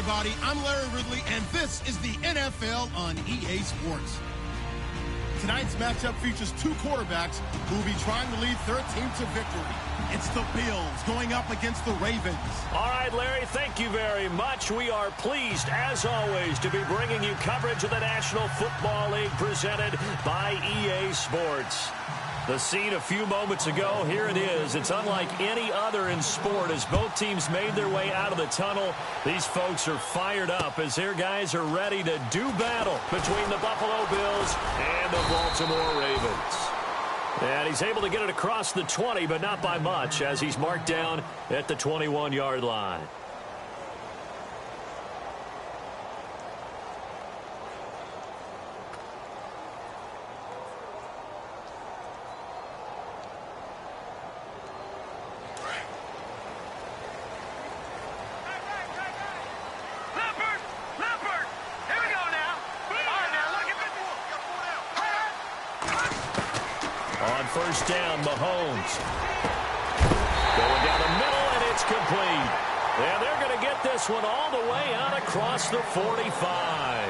everybody. I'm Larry Ridley, and this is the NFL on EA Sports. Tonight's matchup features two quarterbacks who will be trying to lead their team to victory. It's the Bills going up against the Ravens. All right, Larry, thank you very much. We are pleased, as always, to be bringing you coverage of the National Football League presented by EA Sports. The scene a few moments ago, here it is. It's unlike any other in sport as both teams made their way out of the tunnel. These folks are fired up as their guys are ready to do battle between the Buffalo Bills and the Baltimore Ravens. And he's able to get it across the 20, but not by much as he's marked down at the 21-yard line. First down, Mahomes. Going down the middle, and it's complete. And they're going to get this one all the way out across the 45.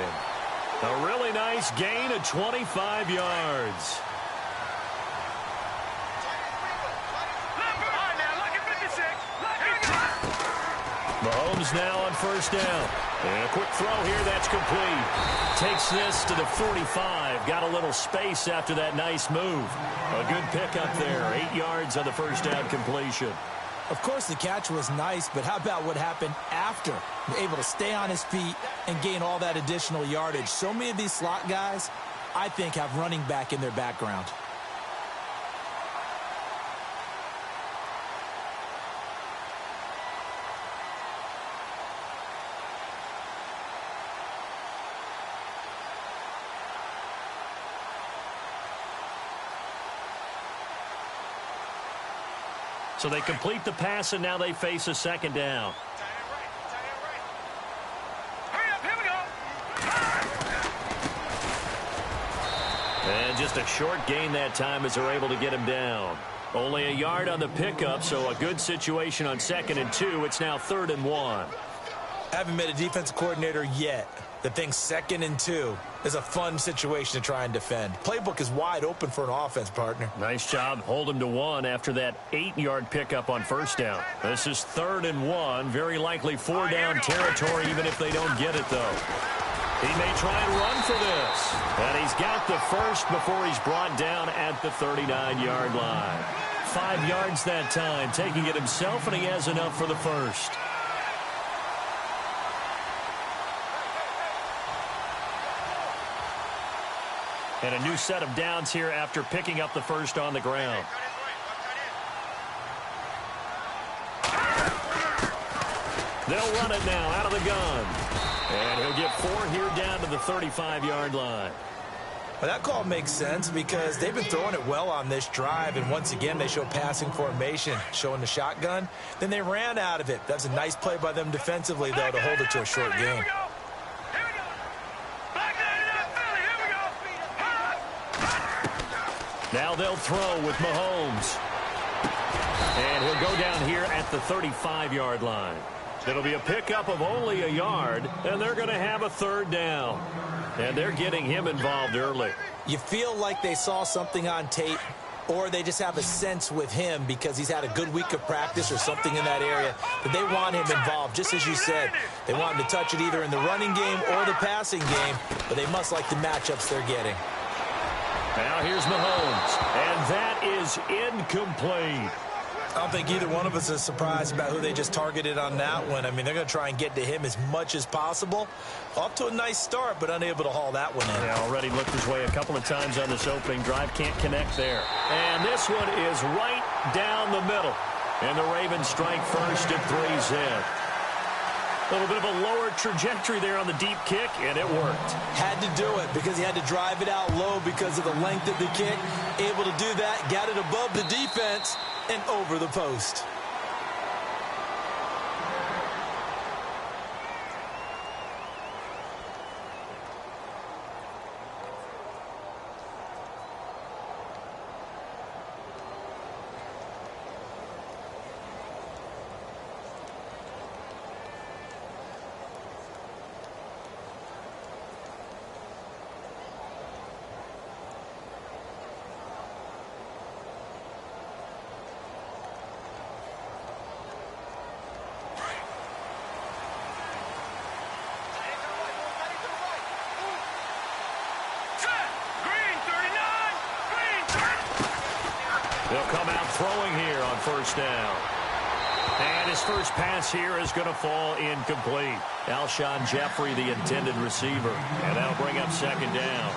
A really nice gain of 25 yards. Mahomes now on first down. And a quick throw here, that's complete. Takes this to the 45. Got a little space after that nice move. A good pickup there. 8 yards on the first down completion. Of course, the catch was nice, but how about what happened after? Able to stay on his feet and gain all that additional yardage. So many of these slot guys, I think, have running back in their background. So they complete the pass, and now they face a second down. And just a short gain that time as they're able to get him down. Only a yard on the pickup, so a good situation on 2nd and 2. It's now 3rd and 1. Haven't met a defensive coordinator yet that thinks 2nd and 2 is a fun situation to try and defend. Playbook is wide open for an offense, partner. Nice job. Hold him to 1 after that 8-yard pickup on first down. This is 3rd and 1. Very likely 4-down territory, even if they don't get it, though. He may try and run for this. And he's got the first before he's brought down at the 39-yard line. 5 yards that time, taking it himself, and he has enough for the first. And a new set of downs here after picking up the first on the ground. They'll run it now out of the gun. And he'll get 4 here down to the 35-yard line. Well, that call makes sense because they've been throwing it well on this drive, and once again they show passing formation, showing the shotgun. Then they ran out of it. That's a nice play by them defensively, though, to hold it to a short game. Now they'll throw with Mahomes. And he'll go down here at the 35-yard line. It'll be a pickup of only a yard, and they're going to have a 3rd down. And they're getting him involved early. You feel like they saw something on tape, or they just have a sense with him because he's had a good week of practice or something in that area that they want him involved. Just as you said, they want him to touch it either in the running game or the passing game, but they must like the matchups they're getting. Now here's Mahomes, and that is incomplete. I don't think either one of us is surprised about who they just targeted on that one. I mean, they're going to try and get to him as much as possible. Off to a nice start, but unable to haul that one in. Yeah, already looked his way a couple of times on this opening drive. Can't connect there. And this one is right down the middle. And the Ravens strike first at 3 zip. A little bit of a lower trajectory there on the deep kick, and it worked. Had to do it because he had to drive it out low because of the length of the kick. Able to do that, got it above the defense and over the post. throwing here on first down. And his first pass here is going to fall incomplete. Alshon Jeffrey, the intended receiver. And that'll bring up second down.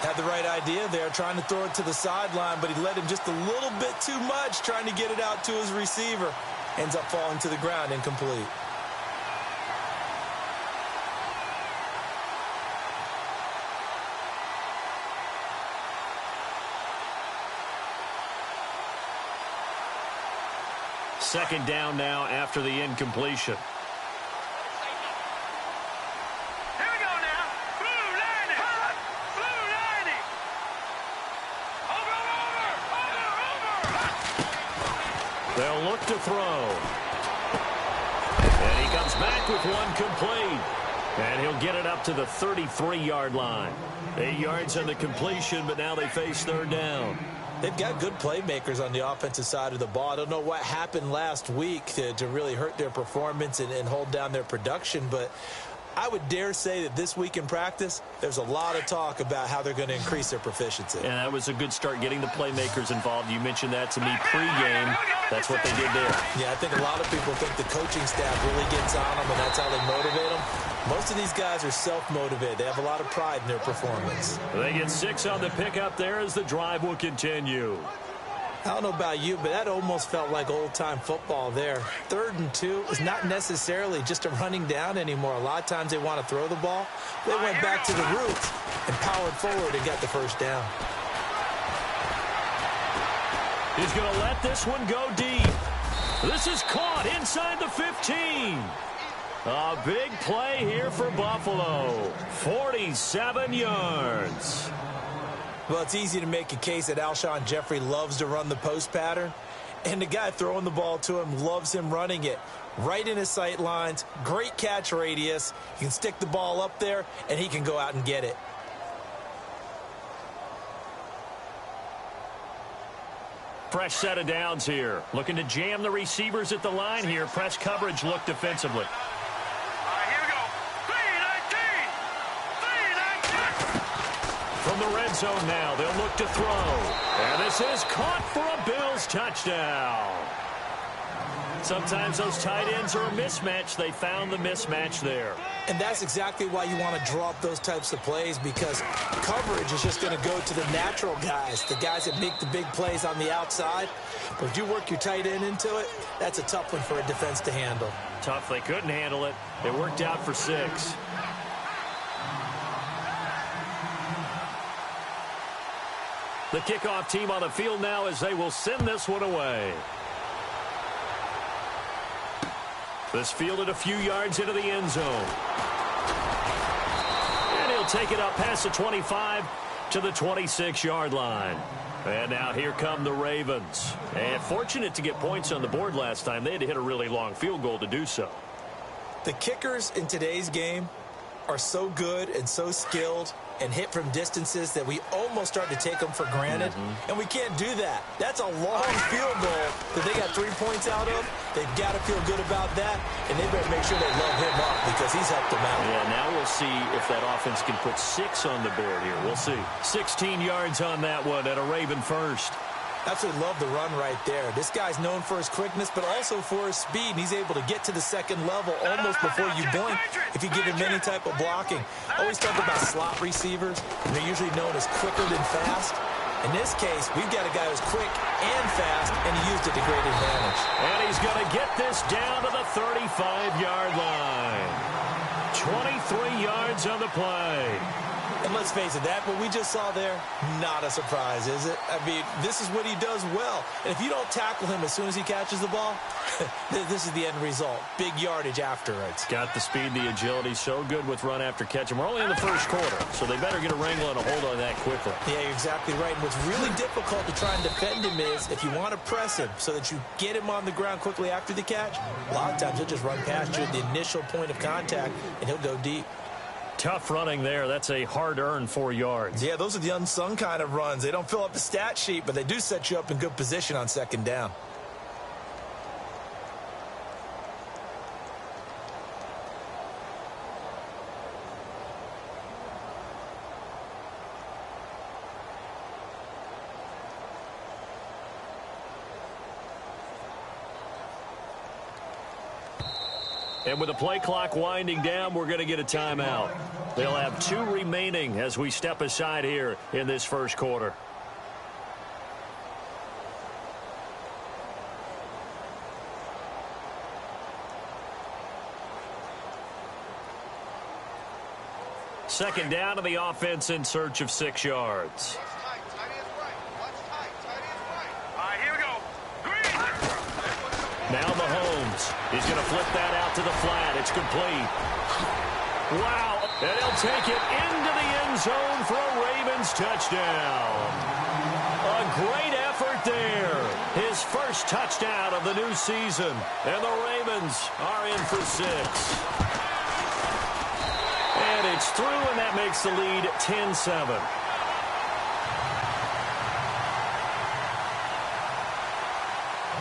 Had the right idea there, trying to throw it to the sideline, but he led him just a little bit too much, trying to get it out to his receiver. Ends up falling to the ground, incomplete. Second down now after the incompletion. Here we go now. Blue lining. Blue lining. Over. They'll look to throw. And he comes back with one complete. And he'll get it up to the 33-yard line. 8 yards on the completion, but now they face third down. They've got good playmakers on the offensive side of the ball. I don't know what happened last week to really hurt their performance and hold down their production, but I would dare say that this week in practice, there's a lot of talk about how they're going to increase their proficiency. And that was a good start getting the playmakers involved. You mentioned that to me pregame. That's what they did there. Yeah, I think a lot of people think the coaching staff really gets on them, and that's how they motivate them. Most of these guys are self-motivated. They have a lot of pride in their performance. They get 6 on the pickup there as the drive will continue. I don't know about you, but that almost felt like old-time football there. 3rd and 2 is not necessarily just a running down anymore. A lot of times they want to throw the ball. They went back to the roots and powered forward and got the first down. He's going to let this one go deep. This is caught inside the 15. A big play here for Buffalo. 47 yards. Well, it's easy to make a case that Alshon Jeffrey loves to run the post pattern. And the guy throwing the ball to him loves him running it. Right in his sight lines. Great catch radius. He can stick the ball up there, and he can go out and get it. Fresh set of downs here. Looking to jam the receivers at the line here. Press coverage look defensively. Here we go. 3-19. From the red zone now, they'll look to throw. And this is caught for a Bills touchdown. Sometimes those tight ends are a mismatch. They found the mismatch there. And that's exactly why you want to draw up those types of plays, because coverage is just going to go to the natural guys, the guys that make the big plays on the outside. But if you work your tight end into it, that's a tough one for a defense to handle. Tough. They couldn't handle it. It worked out for 6. The kickoff team on the field now as they will send this one away. This fielded a few yards into the end zone. And he'll take it up past the 25 to the 26-yard line. And now here come the Ravens. And fortunate to get points on the board last time. They had to hit a really long field goal to do so. The kickers in today's game are so good and so skilled and hit from distances that we almost start to take them for granted. And we can't do that. That's a long field goal that they got 3 points out of. They've got to feel good about that, and they better make sure they load him up because he's helped them out. Yeah, now we'll see if that offense can put 6 on the board here. We'll see. 16 yards on that one at a Raven first. Absolutely love the run right there. This guy's known for his quickness, but also for his speed. And he's able to get to the second level almost before you blink if you give him any type of blocking. Always talk about slot receivers, and they're usually known as quicker than fast. In this case, we've got a guy who's quick and fast, and he used it to great advantage. And he's going to get this down to the 35-yard line. 23 yards on the play. And let's face it, that what we just saw there, not a surprise, is it? I mean, this is what he does well. And if you don't tackle him as soon as he catches the ball, this is the end result. Big yardage afterwards. Got the speed, the agility, so good with run after catch. And we're only in the first quarter, so they better get a wrangle and a hold on that quickly. Yeah, you're exactly right. And what's really difficult to try and defend him is if you want to press him so that you get him on the ground quickly after the catch, a lot of times he'll just run past you at the initial point of contact, and he'll go deep. Tough running there. That's a hard-earned 4 yards. Yeah, those are the unsung kind of runs. They don't fill up the stat sheet, but they do set you up in good position on second down. And with the play clock winding down, we're going to get a timeout. They'll have 2 remaining as we step aside here in this first quarter. Second down to the offense in search of 6 yards. Now Mahomes. He's going to flip that out to the flat. It's complete. Wow. And he'll take it into the end zone for a Ravens touchdown. A great effort there. His first touchdown of the new season. And the Ravens are in for 6. And it's through, and that makes the lead 10-7.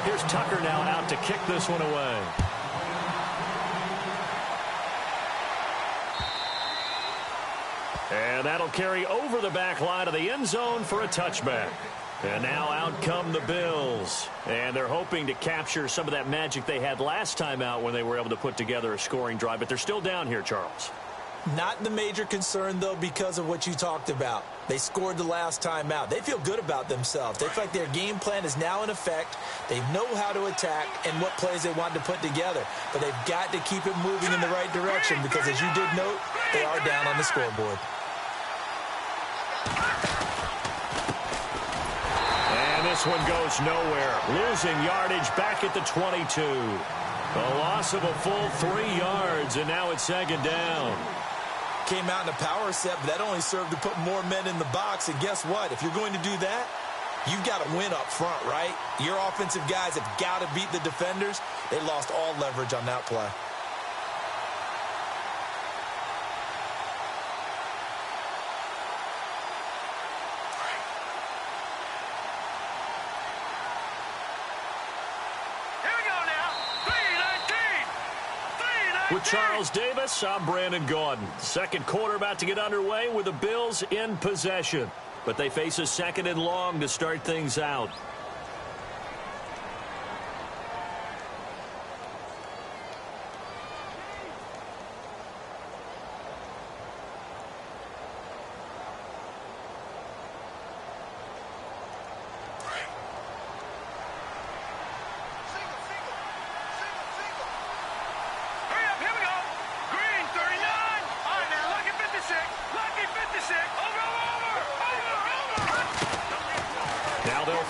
Here's Tucker now out to kick this one away. And that'll carry over the back line of the end zone for a touchback. And now out come the Bills. And they're hoping to capture some of that magic they had last time out when they were able to put together a scoring drive. But they're still down here, Charles. Not the major concern, though, because of what you talked about. They scored the last time out. They feel good about themselves. They feel like their game plan is now in effect. They know how to attack and what plays they want to put together. But they've got to keep it moving in the right direction because, as you did note, they are down on the scoreboard. And this one goes nowhere. Losing yardage back at the 22. A loss of a full 3 yards, and now it's second down. Came out in a power set, but that only served to put more men in the box. And guess what? If you're going to do that, you've got to win up front, right? Your offensive guys have got to beat the defenders. They lost all leverage on that play. With Charles Davis, I'm Brandon Gaudin. Second quarter about to get underway with the Bills in possession. But they face a second and long to start things out.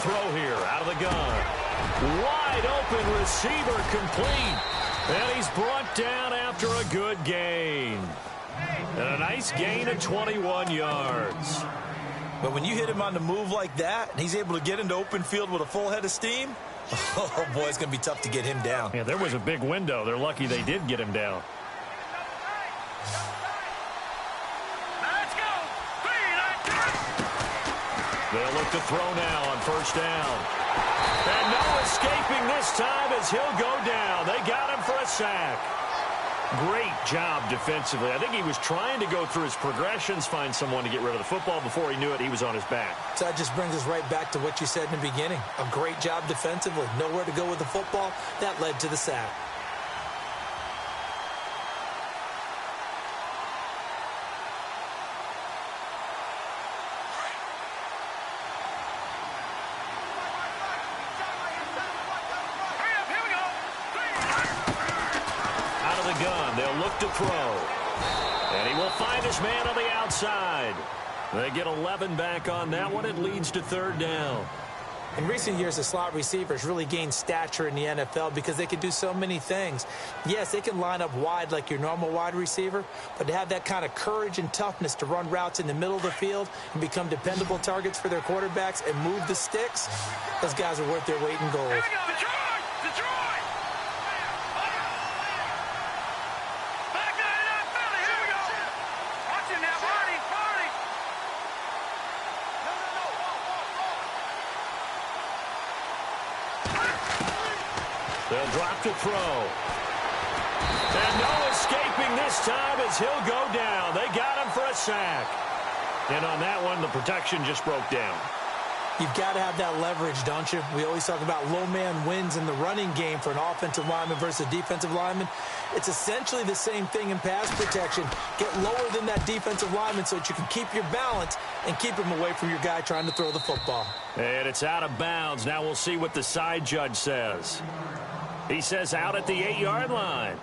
Throw here out of the gun. Wide open receiver complete. And he's brought down after a good gain. And a nice gain of 21 yards. But when you hit him on the move like that, and he's able to get into open field with a full head of steam, oh boy, it's going to be tough to get him down. Yeah, there was a big window. They're lucky they did get him down. They'll look to throw now on first down. And no escaping this time as he'll go down. They got him for a sack. Great job defensively. I think he was trying to go through his progressions, find someone to get rid of the football. Before he knew it, he was on his back. So that just brings us right back to what you said in the beginning. A great job defensively. Nowhere to go with the football. That led to the sack. To throw. And he will find his man on the outside. They get 11 back on that one. It leads to third down. In recent years, the slot receivers really gained stature in the NFL because they can do so many things. Yes, they can line up wide like your normal wide receiver, but to have that kind of courage and toughness to run routes in the middle of the field and become dependable targets for their quarterbacks and move the sticks, those guys are worth their weight in gold. They'll drop to throw. And no escaping this time as he'll go down. They got him for a sack. And on that one, the protection just broke down. You've got to have that leverage, don't you? We always talk about low man wins in the running game for an offensive lineman versus a defensive lineman. It's essentially the same thing in pass protection. Get lower than that defensive lineman so that you can keep your balance and keep him away from your guy trying to throw the football. And it's out of bounds. Now we'll see what the side judge says. He says out at the 8-yard line.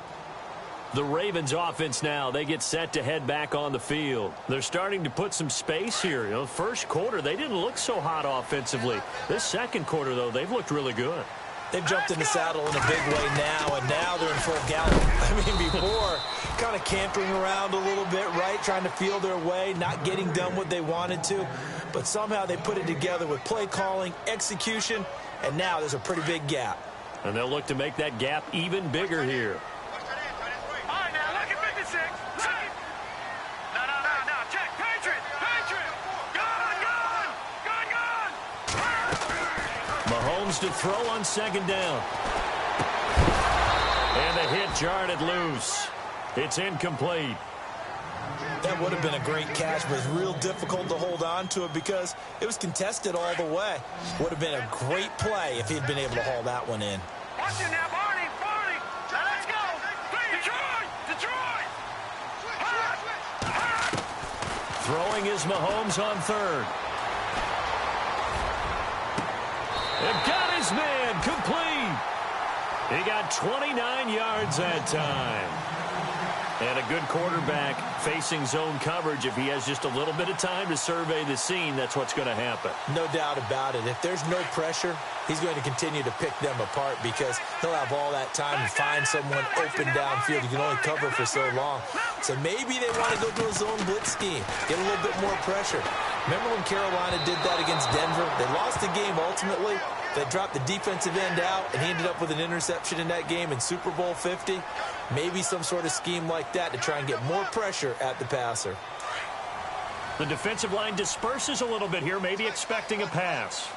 The Ravens offense now, they get set to head back on the field. They're starting to put some space here. You know, first quarter, they didn't look so hot offensively. This second quarter, though, they've looked really good. They've jumped in the saddle in a big way now, and now they're in full gallop. I mean, before, kind of cantering around a little bit, right? Trying to feel their way, not getting done what they wanted to. But somehow they put it together with play calling, execution, and now there's a pretty big gap. And they'll look to make that gap even bigger here. Mahomes to throw on second down. And the hit jarred it loose. It's incomplete. That would have been a great catch, but it's real difficult to hold on to it because it was contested all the way. Would have been a great play if he'd been able to haul that one in. Watch it now, Barney. Now let's go. Detroit. Throwing is Mahomes on third. And got his man complete. He got 29 yards that time. And a good quarterback facing zone coverage. If he has just a little bit of time to survey the scene, that's what's going to happen. No doubt about it. If there's no pressure, he's going to continue to pick them apart because he'll have all that time to find someone open downfield. You can only cover for so long. So maybe they want to go to a zone blitz scheme, get a little bit more pressure. Remember when Carolina did that against Denver? They lost the game ultimately. They dropped the defensive end out, and he ended up with an interception in that game in Super Bowl 50. Maybe some sort of scheme like that to try and get more pressure at the passer. The defensive line disperses a little bit here, maybe expecting a pass.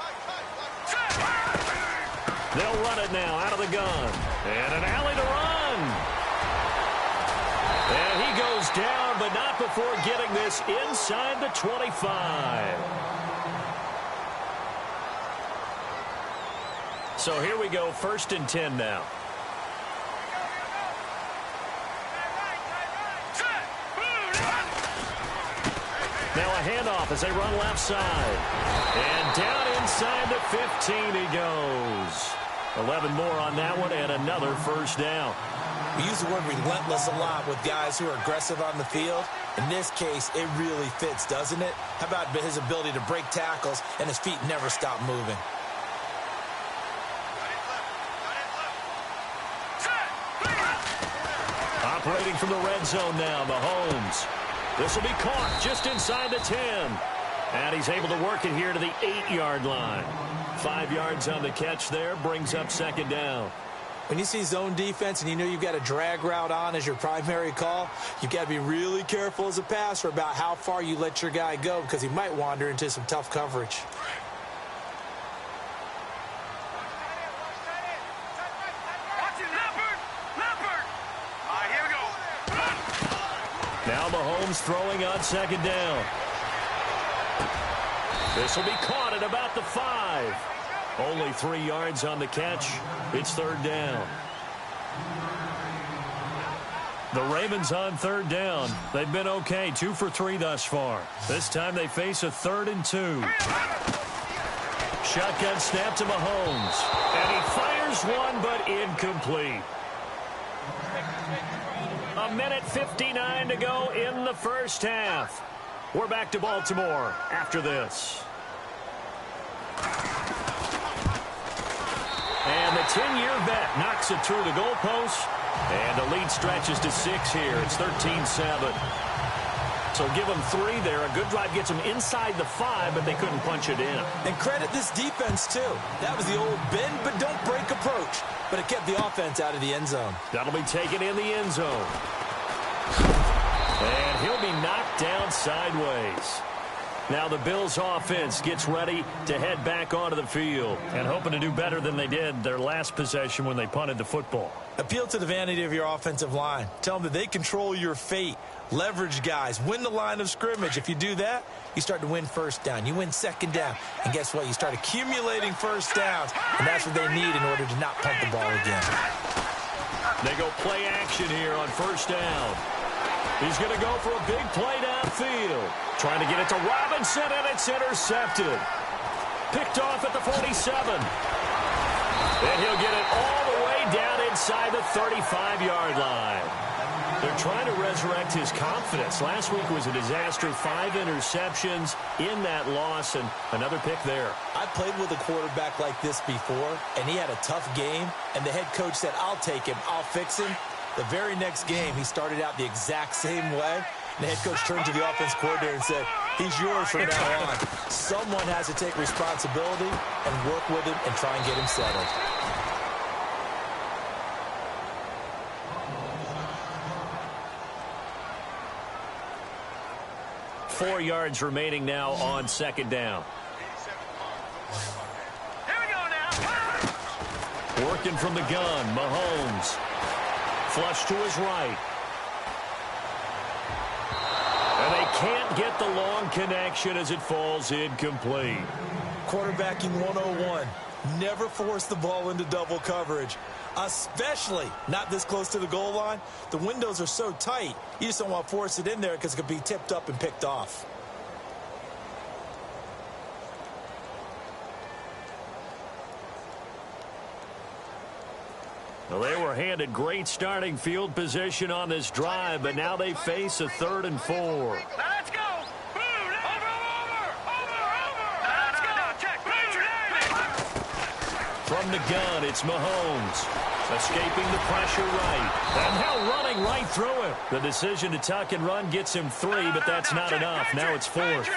They'll run it now out of the gun. And an alley to run. And he goes down, but not before getting this inside the 25. So here we go, 1st and 10 now. Now a handoff as they run left side. And down inside the 15 he goes. 11 more on that one and another first down. We use the word relentless a lot with guys who are aggressive on the field. In this case, it really fits, doesn't it? How about his ability to break tackles and his feet never stop moving? Operating from the red zone now, Mahomes. This will be caught just inside the 10. And he's able to work it here to the 8-yard line. 5 yards on the catch there, brings up second down. When you see zone defense and you know you've got a drag route on as your primary call, you've got to be really careful as a passer about how far you let your guy go because he might wander into some tough coverage. Now Mahomes throwing on second down. This will be caught at about the 5. Only 3 yards on the catch. It's third down. The Ravens on third down. They've been okay, 2 for 3 thus far. This time they face a 3rd and 2. Shotgun snap to Mahomes. And he fires one, but incomplete. 1:59 to go in the first half. We're back to Baltimore after this. And the 10-year vet knocks it through the goalpost. And the lead stretches to 6 here. It's 13-7. So give them 3 there. A good drive gets them inside the 5, but they couldn't punch it in. And credit this defense, too. That was the old bend but don't break approach. But it kept the offense out of the end zone. That'll be taken in the end zone. And he'll be knocked down sideways. Now the Bills offense gets ready to head back onto the field and hoping to do better than they did their last possession when they punted the football. Appeal to the vanity of your offensive line. Tell them that they control your fate. Leverage guys. Win the line of scrimmage. If you do that, you start to win first down. You win second down. And guess what? You start accumulating first downs. And that's what they need in order to not punt the ball again. They go play action here on first down. He's going to go for a big play downfield. Trying to get it to Robinson, and it's intercepted. Picked off at the 47. And he'll get it all the way down inside the 35-yard line. They're trying to resurrect his confidence. Last week was a disaster. 5 interceptions in that loss, and another pick there. I played with a quarterback like this before, and he had a tough game, and the head coach said, I'll take him, I'll fix him. The very next game, he started out the exact same way. And the head coach turned to the offense coordinator and said, he's yours from now on. Someone has to take responsibility and work with him and try and get him settled. Four yards remaining now on second down. Here we go now. Working from the gun, Mahomes. Flush to his right. And they can't get the long connection as it falls incomplete. Quarterbacking 101. Never force the ball into double coverage, especially not this close to the goal line. The windows are so tight, you just don't want to force it in there because it could be tipped up and picked off. Well, they were handed great starting field position on this drive, but now they face a 3rd and 4. Now let's go. Over. Let's go. Check. From the gun, it's Mahomes. Escaping the pressure right. And now running right through him. The decision to tuck and run gets him 3, but that's not enough. Now it's 4th.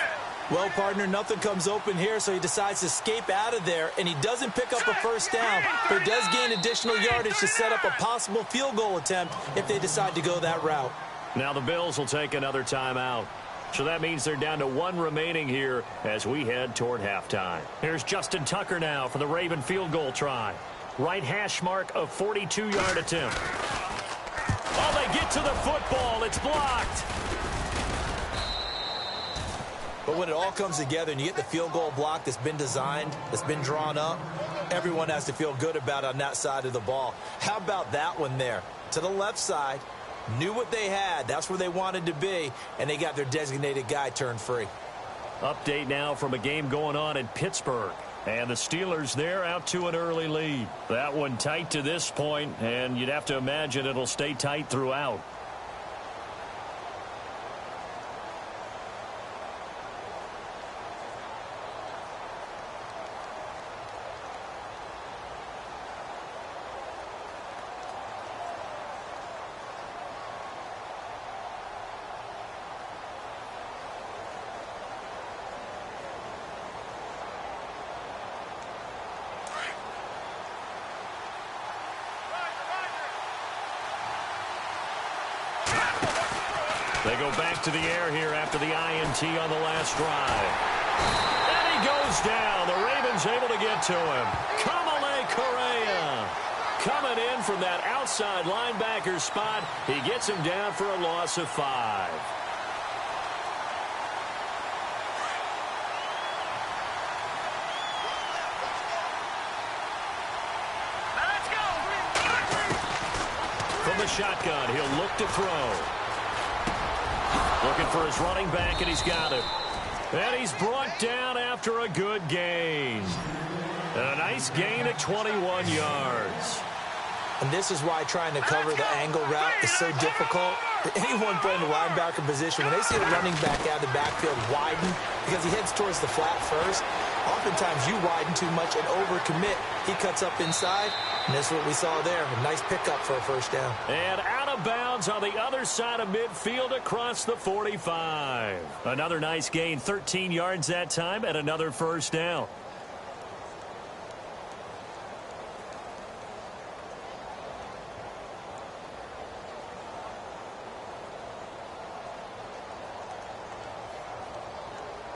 Well, partner, nothing comes open here, so he decides to escape out of there, and he doesn't pick up a first down, but he does gain additional yardage to set up a possible field goal attempt if they decide to go that route. Now the Bills will take another timeout. So that means they're down to 1 remaining here as we head toward halftime. Here's Justin Tucker now for the Raven field goal try. Right hash mark of 42-yard attempt. Oh, they get to the football. It's blocked. But when it all comes together and you get the field goal block that's been designed, that's been drawn up, everyone has to feel good about it on that side of the ball. How about that one there? To the left side, knew what they had. That's where they wanted to be, and they got their designated guy turned free. Update now from a game going on in Pittsburgh. And the Steelers there out to an early lead. That one tight to this point, and you'd have to imagine it'll stay tight throughout. They go back to the air here after the INT on the last drive. And he goes down. The Ravens able to get to him. Kamale Correa coming in from that outside linebacker spot. He gets him down for a loss of 5. Let's go. From the shotgun, he'll look to throw. Looking for his running back, and he's got it. And he's brought down after a good gain. A nice gain at 21 yards. And this is why trying to cover the angle route is so difficult. Anyone playing the linebacker position, when they see a running back out of the backfield widen because he heads towards the flat first, oftentimes you widen too much and overcommit. He cuts up inside, and that's what we saw there. A nice pickup for a first down. And out of bounds on the other side of midfield across the 45. Another nice gain, 13 yards that time, and another first down.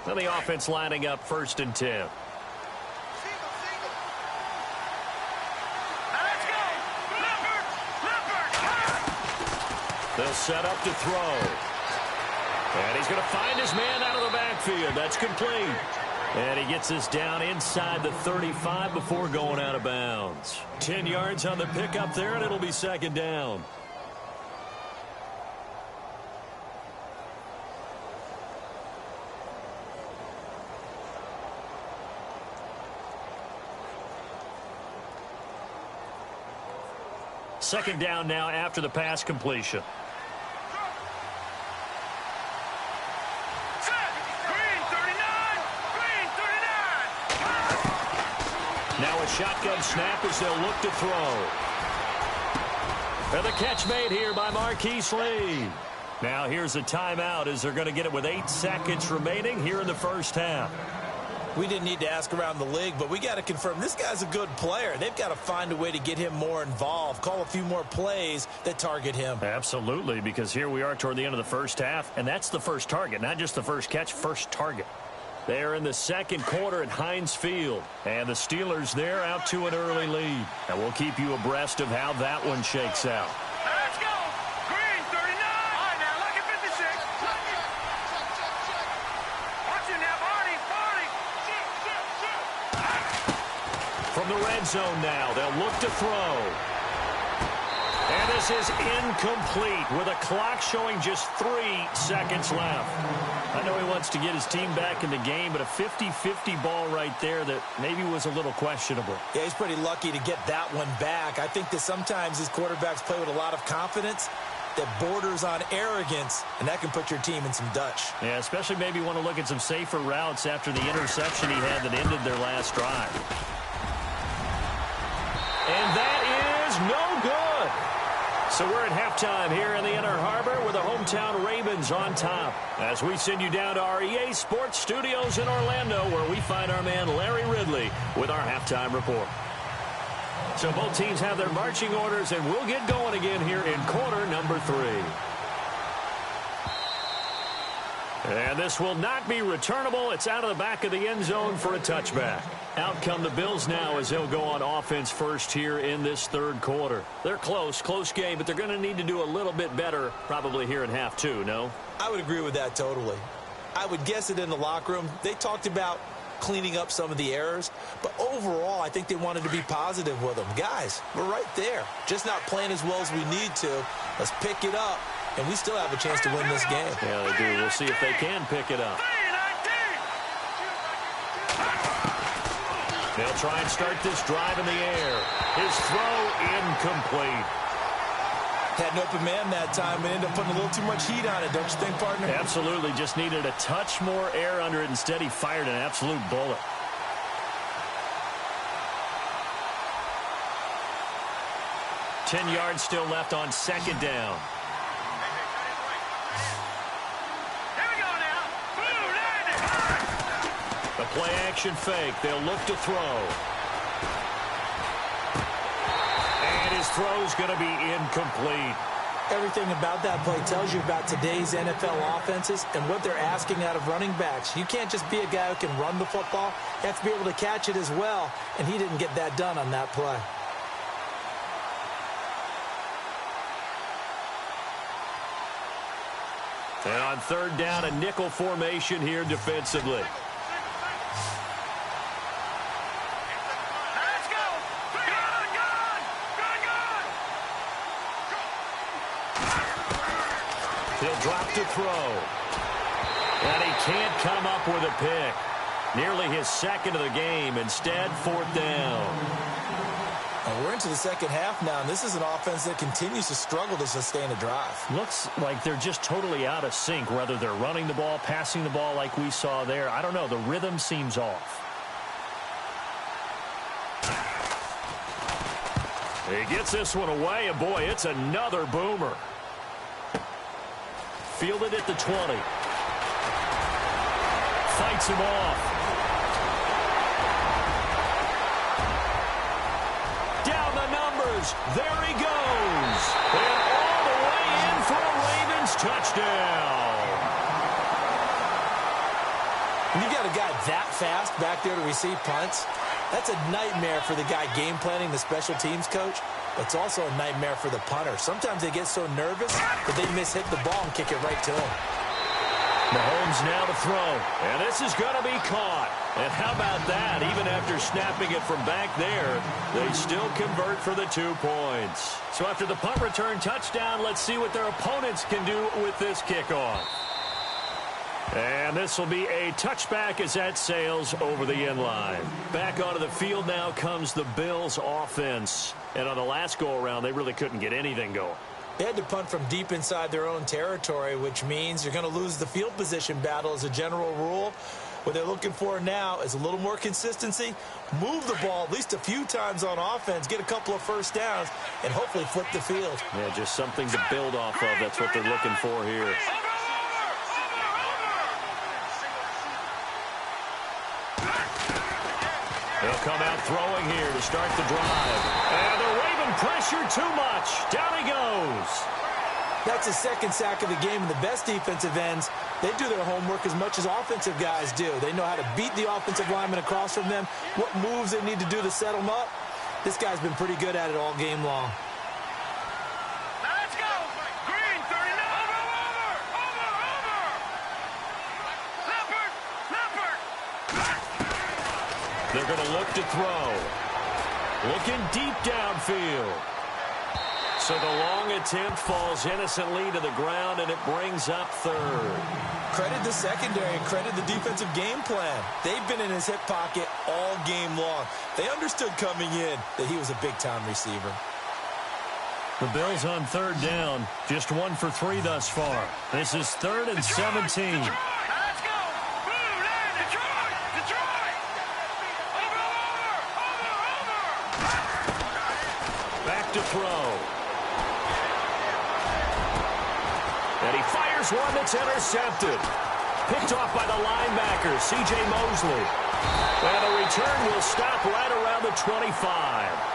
And the offense lining up 1st and 10. They'll set up to throw. And he's going to find his man out of the backfield. That's complete. And he gets this down inside the 35 before going out of bounds. 10 yards on the pickup there, and it'll be 2nd down. Second down now after the pass completion. Now a shotgun snap as they'll look to throw. And the catch made here by Marquise Lee. Now here's a timeout as they're going to get it with 8 seconds remaining here in the first half. We didn't need to ask around the league, but we got to confirm this guy's a good player. They've got to find a way to get him more involved, call a few more plays that target him. Absolutely, because here we are toward the end of the first half, and that's the first target, not just the first catch, first target. They're in the second quarter at Heinz Field, and the Steelers there out to an early lead. And we'll keep you abreast of how that one shakes out. Let's go. Green, 39. All right, now, look at 56. Watch it now, Barney. From the red zone now, they'll look to throw. And this is incomplete with a clock showing just 3 seconds left. I know he wants to get his team back in the game, but a 50-50 ball right there that maybe was a little questionable. Yeah, he's pretty lucky to get that one back. I think that sometimes these quarterbacks play with a lot of confidence that borders on arrogance, and that can put your team in some Dutch. Yeah, especially maybe want to look at some safer routes after the interception he had that ended their last drive. And that is no good. So we're at halftime here in the Inner Harbor with the hometown Ravens on top. As we send you down to our EA Sports Studios in Orlando, where we find our man Larry Ridley with our halftime report. So both teams have their marching orders, and we'll get going again here in quarter number 3. And this will not be returnable. It's out of the back of the end zone for a touchback. Out come the Bills now as they'll go on offense first here in this third quarter. They're close game, but they're going to need to do a little bit better probably here in half 2, no? I would agree with that totally. I would guess it in the locker room. They talked about cleaning up some of the errors, but overall I think they wanted to be positive with them. Guys, we're right there. Just not playing as well as we need to. Let's pick it up, and we still have a chance to win this game. Yeah, they do. We'll see if they can pick it up. They'll try and start this drive in the air. His throw incomplete. Had an open man that time and ended up putting a little too much heat on it, don't you think, partner? Absolutely. Just needed a touch more air under it. Instead, he fired an absolute bullet. Ten yards still left on second down. The play-action fake. They'll look to throw. And his throw's going to be incomplete. Everything about that play tells you about today's NFL offenses and what they're asking out of running backs. You can't just be a guy who can run the football. You have to be able to catch it as well, and he didn't get that done on that play. And on third down, a nickel formation here defensively. He'll drop to throw. And he can't come up with a pick. Nearly his second of the game. Instead, fourth down. And we're into the second half now, and this is an offense that continues to struggle to sustain a drive. Looks like they're just totally out of sync, whether they're running the ball, passing the ball like we saw there. I don't know. The rhythm seems off. He gets this one away, and boy, it's another boomer. Fielded at the 20. Fights him off. Down the numbers. There he goes. And all the way in for a Ravens touchdown. When you got a guy that fast back there to receive punts, that's a nightmare for the guy game planning, the special teams coach. But it's also a nightmare for the punter. Sometimes they get so nervous that they mishit the ball and kick it right to him. Mahomes now to throw, and this is going to be caught. And how about that? Even after snapping it from back there, they still convert for the 2 points. So after the punt return touchdown, let's see what their opponents can do with this kickoff. And this will be a touchback as that sails over the end line. Back onto the field now comes the Bills offense. And on the last go-around, they really couldn't get anything going. They had to punt from deep inside their own territory, which means you're going to lose the field position battle as a general rule. What they're looking for now is a little more consistency, move the ball at least a few times on offense, get a couple of first downs, and hopefully flip the field. Yeah, just something to build off of. That's what they're looking for here. He'll come out throwing here to start the drive. And they're waving pressure too much. Down he goes. That's the second sack of the game, and the best defensive ends, they do their homework as much as offensive guys do. They know how to beat the offensive lineman across from them, what moves they need to do to set them up. This guy's been pretty good at it all game long. Now let's go. Green, 39. Over. Leopard. They're going to look to throw. Looking deep downfield. So the long attempt falls innocently to the ground, and it brings up third. Credit the secondary and credit the defensive game plan. They've been in his hip pocket all game long. They understood coming in that he was a big-time receiver. The Bills on third down, just 1 for 3 thus far. This is 3rd and 17. Let's go. Blue line, Detroit. Over. Back to throw. And he fires one that's intercepted. Picked off by the linebacker, C.J. Mosley. And the return will stop right around the 25.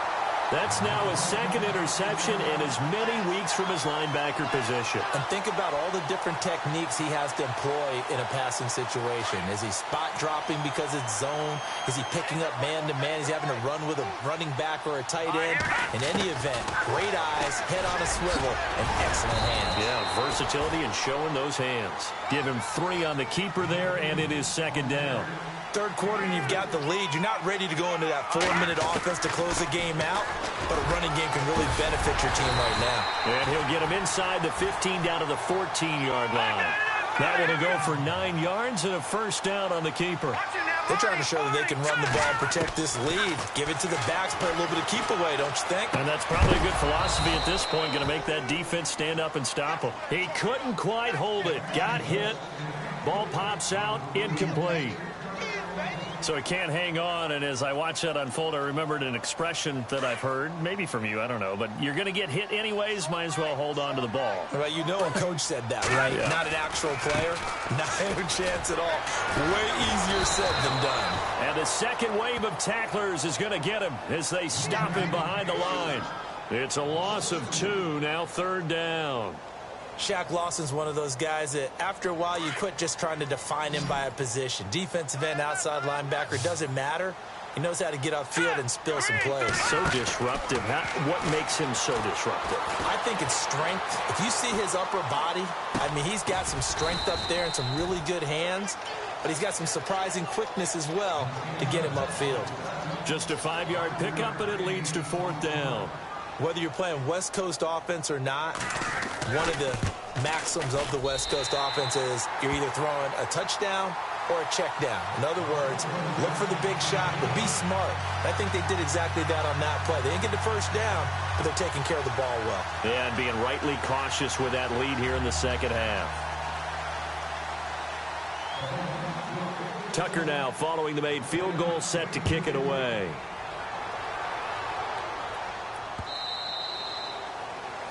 That's now his second interception in as many weeks from his linebacker position. And think about all the different techniques he has to employ in a passing situation. Is he spot dropping because it's zone? Is he picking up man-to-man? Is he having to run with a running back or a tight end? In any event, great eyes, head on a swivel, and excellent hands. Yeah, versatility and showing those hands. Give him 3 on the keeper there, and it is second down. Third quarter and you've got the lead. You're not ready to go into that 4-minute offense to close the game out, but a running game can really benefit your team right now. And he'll get him inside the 15 down to the 14-yard line. That one will go for 9 yards and a first down on the keeper. They're trying to show that they can run the ball and protect this lead. Give it to the backs, play a little bit of keep away, don't you think? And that's probably a good philosophy at this point, going to make that defense stand up and stop him. He couldn't quite hold it. Got hit. Ball pops out, incomplete. So he can't hang on, and as I watch that unfold, I remembered an expression that I've heard, maybe from you, I don't know, but you're going to get hit anyways, might as well hold on to the ball. Right, you know a coach said that, right? Yeah. Not an actual player, not a chance at all. Way easier said than done. And the second wave of tacklers is going to get him as they stop him behind the line. It's a loss of 2, now third down. Shaq Lawson's one of those guys that after a while you quit just trying to define him by a position. Defensive end, outside linebacker, doesn't matter. He knows how to get upfield and spill some plays. So disruptive. What makes him so disruptive? I think it's strength. If you see his upper body, I mean, he's got some strength up there and some really good hands, but he's got some surprising quickness as well to get him upfield. Just a 5-yard pickup, and it leads to 4th down. Whether you're playing West Coast offense or not, one of the maxims of the West Coast offense is you're either throwing a touchdown or a check down. In other words, look for the big shot, but be smart. I think they did exactly that on that play. They didn't get the first down, but they're taking care of the ball well. Yeah, and being rightly cautious with that lead here in the second half. Tucker now following the made field goal, set to kick it away.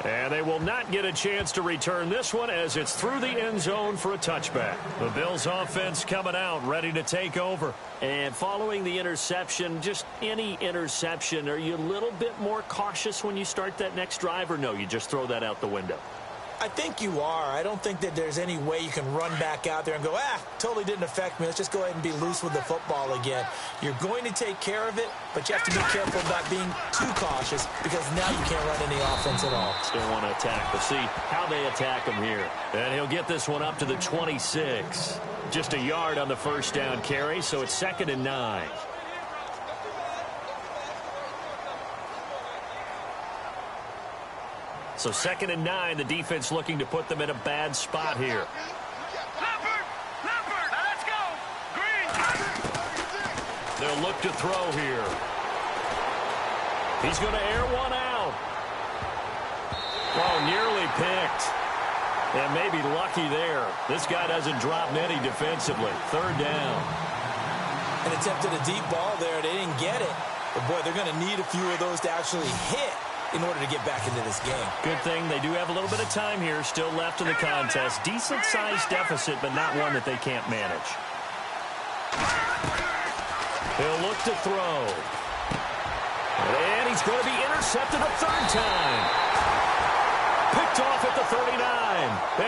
And they will not get a chance to return this one as it's through the end zone for a touchback. The Bills offense coming out, ready to take over. And following the interception, just any interception, are you a little bit more cautious when you start that next drive, or no, you just throw that out the window? I think you are. I don't think that there's any way you can run back out there and go, totally didn't affect me. Let's just go ahead and be loose with the football again. You're going to take care of it, but you have to be careful about being too cautious because now you can't run any offense at all. Still want to attack. We'll see how they attack him here. And he'll get this one up to the 26. Just a yard on the first down carry, so it's 2nd and 9. So 2nd and 9, the defense looking to put them in a bad spot here. Leopard, let's go. Green. They'll look to throw here. He's going to air one out. Oh, nearly picked. And maybe lucky there. This guy doesn't drop many defensively. 3rd down. And attempted a deep ball there. They didn't get it. But, boy, they're going to need a few of those to actually hit in order to get back into this game. Good thing they do have a little bit of time here still left in the contest. Decent-sized deficit, but not one that they can't manage. He'll look to throw. And he's going to be intercepted a 3rd time. Picked off at the 39.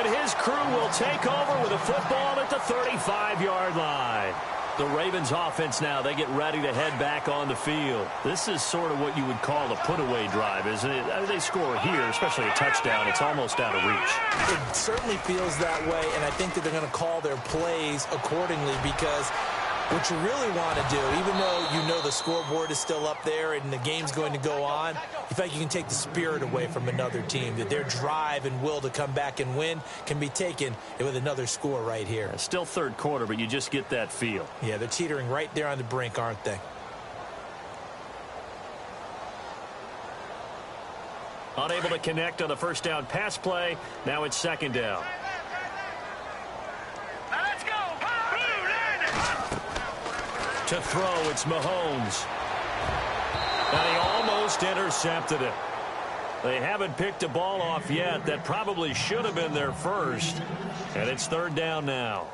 And his crew will take over with a football at the 35-yard line. The Ravens offense now, they get ready to head back on the field. This is sort of what you would call a put-away drive, isn't it? They score here, especially a touchdown. It's almost out of reach. It certainly feels that way, and I think that they're going to call their plays accordingly because what you really want to do, even though you know the scoreboard is still up there and the game's going to go on, you feel like you can take the spirit away from another team, that their drive and will to come back and win can be taken with another score right here. Still 3rd quarter, but you just get that feel. Yeah, they're teetering right there on the brink, aren't they? Unable to connect on the first down pass play. Now it's 2nd down. Let's go. To throw, it's Mahomes. And he almost intercepted it. They haven't picked a ball off yet. That probably should have been their first. And it's 3rd down now.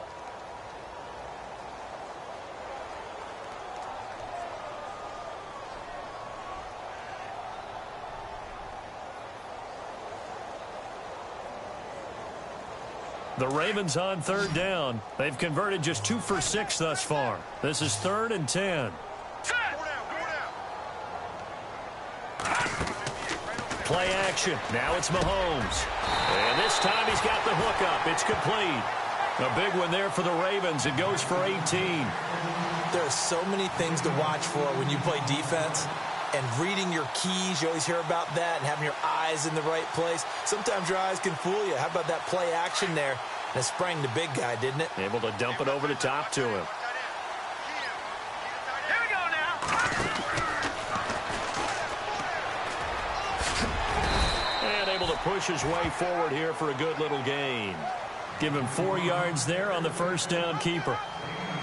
The Ravens on 3rd down. They've converted just 2 for 6 thus far. This is 3rd and 10. Play action. Now it's Mahomes. And this time he's got the hook up. It's complete. A big one there for the Ravens. It goes for 18. There are so many things to watch for when you play defense. And reading your keys, you always hear about that, and having your eyes in the right place. Sometimes your eyes can fool you. How about that play action there? And it sprang the big guy, didn't it? Able to dump it over the top to him. Here we go now. And able to push his way forward here for a good little gain. Give him 4 yards there on the first down keeper.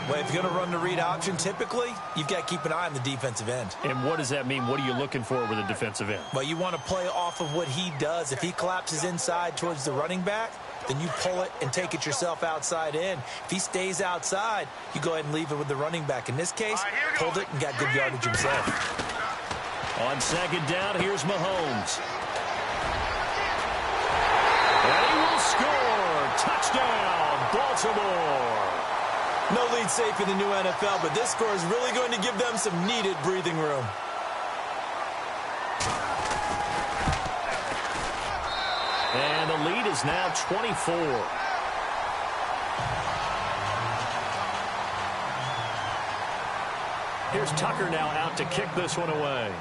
Well, if you're going to run the read option, typically, you've got to keep an eye on the defensive end. And what does that mean? What are you looking for with a defensive end? Well, you want to play off of what he does. If he collapses inside towards the running back, then you pull it and take it yourself outside in. If he stays outside, you go ahead and leave it with the running back. In this case, pulled it and got good yardage himself. On 2nd down, here's Mahomes. And he will score. Touchdown, Baltimore. No lead safe in the new NFL, but this score is really going to give them some needed breathing room. And the lead is now 24. Here's Tucker now out to kick this one away.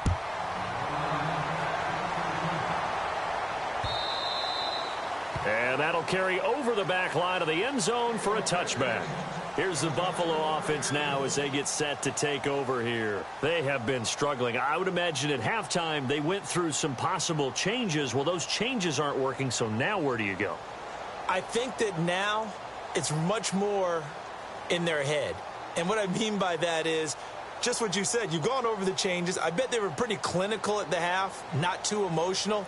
And that'll carry over the back line of the end zone for a touchback. Here's the Buffalo offense now as they get set to take over here. They have been struggling. I would imagine at halftime they went through some possible changes. Well, those changes aren't working, so now where do you go? I think that now it's much more in their head. And what I mean by that is just what you said. You've gone over the changes. I bet they were pretty clinical at the half, not too emotional.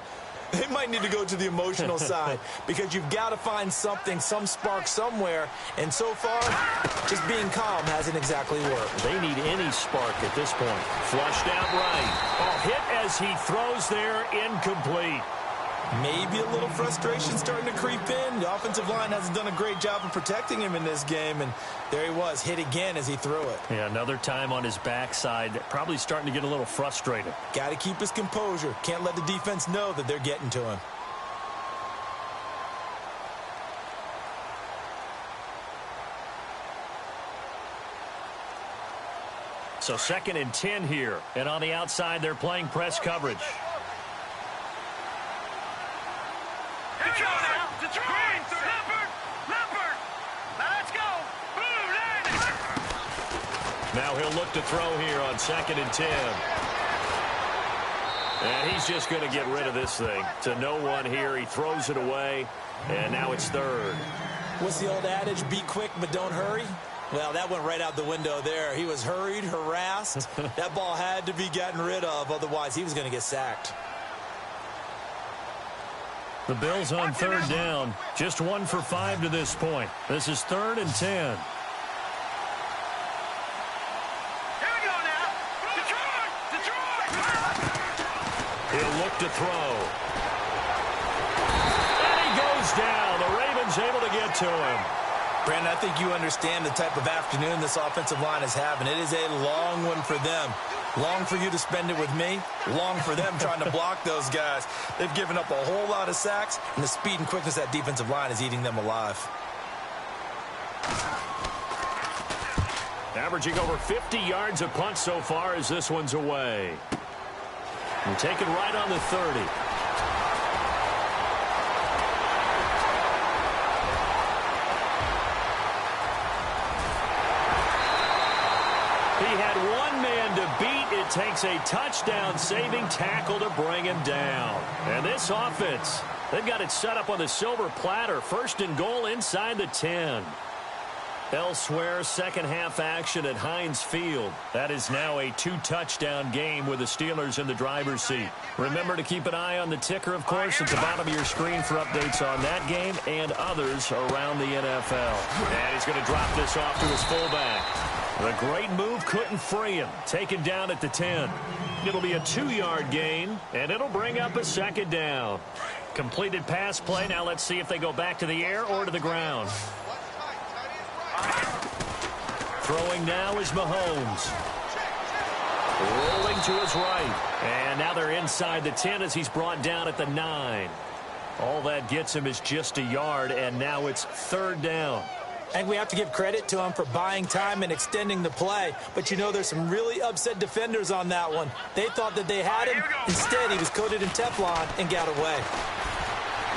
They might need to go to the emotional side because you've got to find something, some spark somewhere. And so far, just being calm hasn't exactly worked. They need any spark at this point. Flushed out right. Oh, hit as he throws there, incomplete. Maybe a little frustration starting to creep in. The offensive line hasn't done a great job of protecting him in this game, and there he was, hit again as he threw it. Yeah, another time on his backside, probably starting to get a little frustrated. Got to keep his composure. Can't let the defense know that they're getting to him. So 2nd and 10 here, and on the outside, they're playing press coverage. Now he'll look to throw here on 2nd and 10. And he's just going to get rid of this thing. To no one here, he throws it away, and now it's 3rd. What's the old adage, be quick but don't hurry? Well, that went right out the window there. He was hurried, harassed. That ball had to be gotten rid of, otherwise he was going to get sacked. The Bills on 3rd down, just 1 for 5 to this point. This is 3rd and 10. He'll look to throw. And he goes down. The Ravens able to get to him. Brandon, I think you understand the type of afternoon this offensive line is having. It is a long one for them. Long for you to spend it with me. Long for them trying to block those guys. They've given up a whole lot of sacks, and the speed and quickness of that defensive line is eating them alive. Averaging over 50 yards a punt so far as this one's away. And taken right on the 30. He had one man to beat. It takes a touchdown-saving tackle to bring him down. And this offense, they've got it set up on the silver platter. 1st and goal inside the 10. Elsewhere, second half action at Heinz Field. That is now a 2-touchdown game with the Steelers in the driver's seat. Remember to keep an eye on the ticker, of course, at the bottom of your screen for updates on that game and others around the NFL. And he's going to drop this off to his fullback. The great move couldn't free him. Taken down at the 10. It'll be a 2-yard gain, and it'll bring up a 2nd down. Completed pass play. Now let's see if they go back to the air or to the ground. Throwing now is Mahomes. Rolling to his right. And now they're inside the 10 as he's brought down at the 9. All that gets him is just a yard, and now it's 3rd down. I think we have to give credit to him for buying time and extending the play. But, you know, there's some really upset defenders on that one. They thought that they had him. Instead, he was coated in Teflon and got away.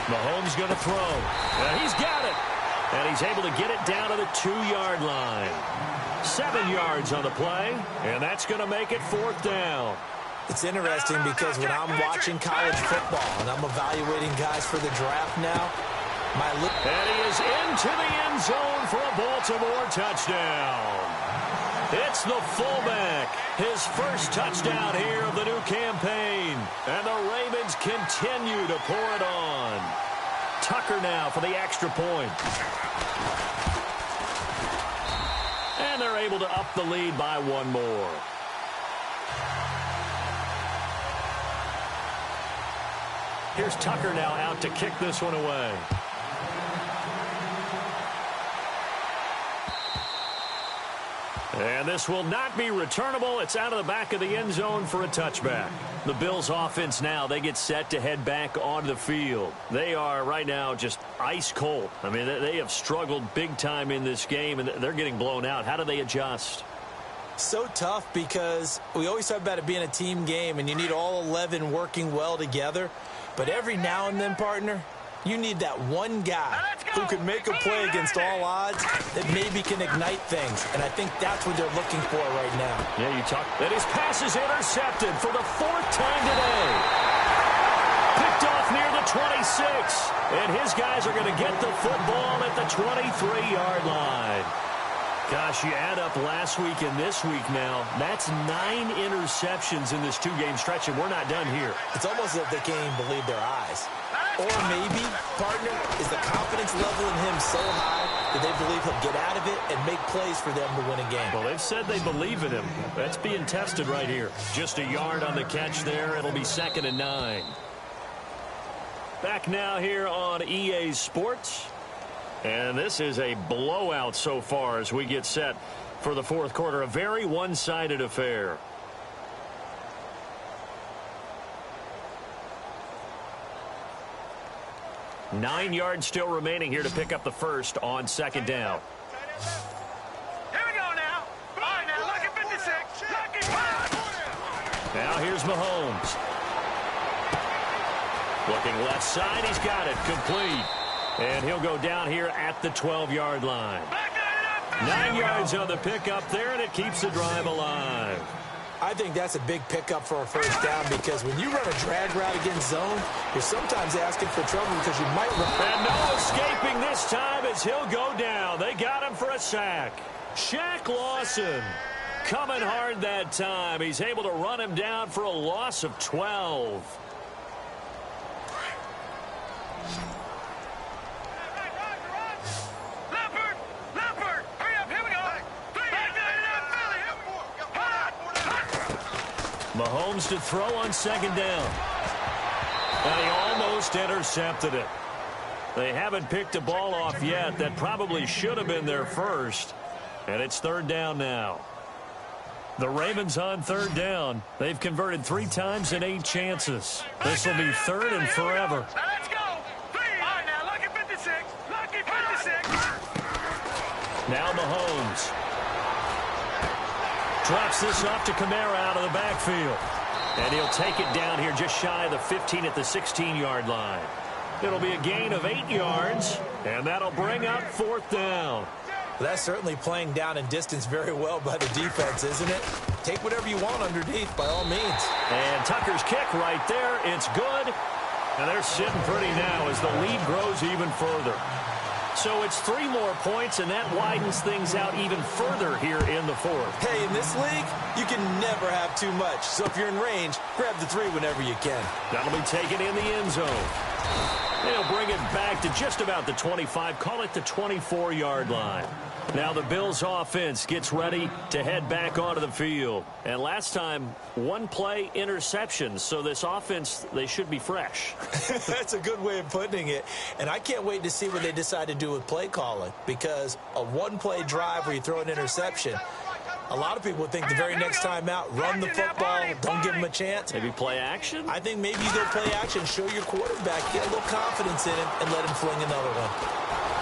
Mahomes going to throw. And he's got it. And he's able to get it down to the 2-yard line. 7 yards on the play. And that's going to make it 4th down. It's interesting because when I'm watching college football and I'm evaluating guys for the draft now, and he is into the end zone for a Baltimore touchdown. It's the fullback. His first touchdown here of the new campaign. And the Ravens continue to pour it on. Tucker now for the extra point. And they're able to up the lead by 1 more. Here's Tucker now out to kick this one away. And this will not be returnable. It's out of the back of the end zone for a touchback. The Bills offense now, they get set to head back onto the field. They are right now just ice cold. I mean, they have struggled big time in this game, and they're getting blown out. How do they adjust? So tough because we always talk about it being a team game, and you need all 11 working well together. But every now and then, partner, you need that one guy who can make a play against all odds that maybe can ignite things. And I think that's what they're looking for right now. Yeah, you talk. And his pass is intercepted for the 4th time today. Picked off near the 26. And his guys are going to get the football at the 23-yard line. Gosh, you add up last week and this week now, that's 9 interceptions in this 2-game stretch, and we're not done here. It's almost as if they can't even believe their eyes. Or maybe, partner, is the confidence level in him so high that they believe he'll get out of it and make plays for them to win a game. Well, they've said they believe in him. That's being tested right here. Just a yard on the catch there. It'll be 2nd and 9. Back now here on EA Sports. And this is a blowout so far as we get set for the fourth quarter. A very one-sided affair. Nine yards still remaining here to pick up the first on second down. Here we go now. All right, now, lucky 56. Lucky 5. Now here's Mahomes. Looking left side. He's got it. Complete. And he'll go down here at the 12-yard line. 9 yards on the pickup there, and it keeps the drive alive. I think that's a big pickup for a first down because when you run a drag route against zone, you're sometimes asking for trouble because you might run. And no escaping this time as he'll go down. They got him for a sack. Shaq Lawson coming hard that time. He's able to run him down for a loss of 12. Mahomes to throw on second down. And he almost intercepted it. They haven't picked a ball off yet. That probably should have been their first. And it's third down now. The Ravens on third down. They've converted 3 times in 8 chances. This will be third and forever. Let's go. 3. All right, now, lucky 56. Lucky 56. Now Mahomes. Drops this off to Kamara out of the backfield. And he'll take it down here just shy of the 15 at the 16-yard line. It'll be a gain of 8 yards, and that'll bring up fourth down. Well, that's certainly playing down and distance very well by the defense, isn't it? Take whatever you want underneath, by all means. And Tucker's kick right there. It's good. And they're sitting pretty now as the lead grows even further. So it's 3 more points, and that widens things out even further here in the fourth. Hey, in this league, you can never have too much. So if you're in range, grab the 3 whenever you can. That'll be taken in the end zone. They'll bring it back to just about the 25, call it the 24-yard line. Now the Bills offense gets ready to head back onto the field. And last time, 1-play interception. So this offense, they should be fresh. That's a good way of putting it. And I can't wait to see what they decide to do with play calling. Because a 1-play drive where you throw an interception, a lot of people think the very next time out, run the football, don't give them a chance. Maybe play action? I think maybe you go play action, show your quarterback, get a little confidence in him, and let him fling another one.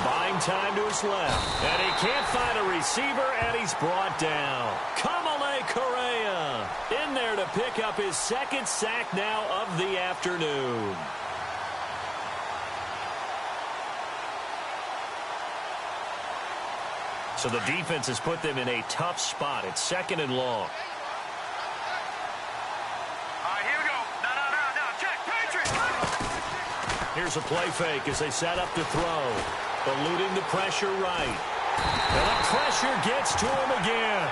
Buying time to his left. And he can't find a receiver, and he's brought down. Kamale Correa in there to pick up his second sack now of the afternoon. So the defense has put them in a tough spot. It's second and long. All right, here we go. No. Check. Patriot. Here's a play fake as they set up to throw. Eluding the pressure right. And the pressure gets to him again.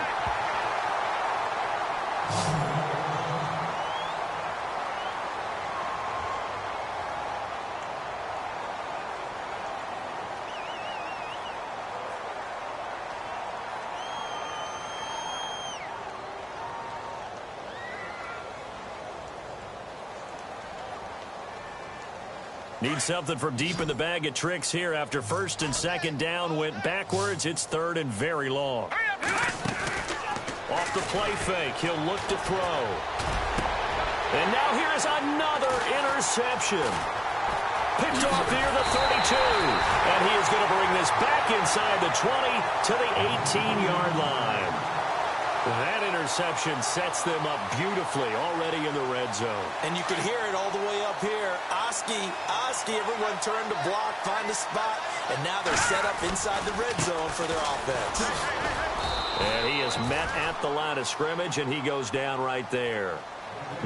Need something from deep in the bag of tricks here after first and second down went backwards. It's third and very long. Off the play fake, he'll look to throw. And now here is another interception. Picked off near the 32. And he is going to bring this back inside the 20 to the 18-yard line. That interception sets them up beautifully already in the red zone. And you can hear it all the way up here. Oski, everyone turned to block, find a spot, and now they're set up inside the red zone for their offense. And he is met at the line of scrimmage, and he goes down right there.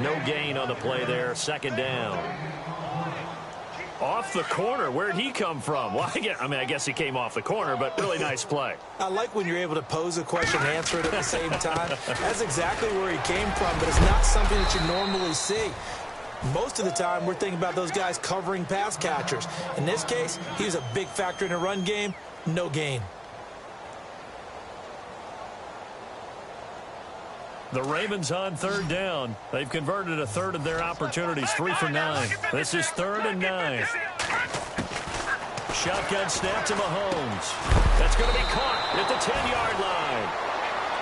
No gain on the play there, second down. Off the corner. Where'd he come from? Well, I guess he came off the corner, but really nice play. I like when you're able to pose a question and answer it at the same time. That's exactly where he came from, but it's not something that you normally see. Most of the time, we're thinking about those guys covering pass catchers. In this case, he was a big factor in the run game. No gain. The Ravens on third down. They've converted a third of their opportunities, 3 for 9. This is 3rd and 9. Shotgun snap to Mahomes. That's going to be caught at the 10-yard line.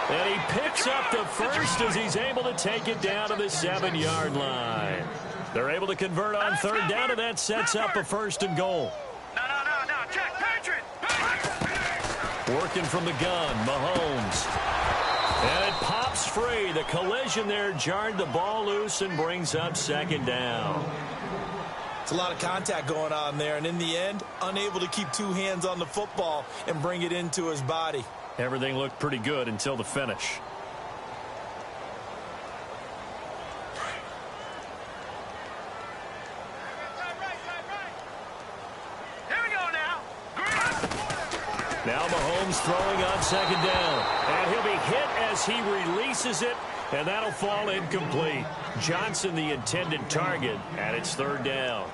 And he picks up the first as he's able to take it down to the 7-yard line. They're able to convert on third down, and that sets up a 1st and goal. No. Check, Patriot. Working from the gun, Mahomes. And it pops free. The collision there jarred the ball loose and brings up 2nd down. It's a lot of contact going on there, and in the end, unable to keep 2 hands on the football and bring it into his body. Everything looked pretty good until the finish. Here we go now. Now Mahomes throwing on 2nd down. And he'll be hit as he releases it, and that'll fall incomplete. Johnson, the intended target, and it's 3rd down.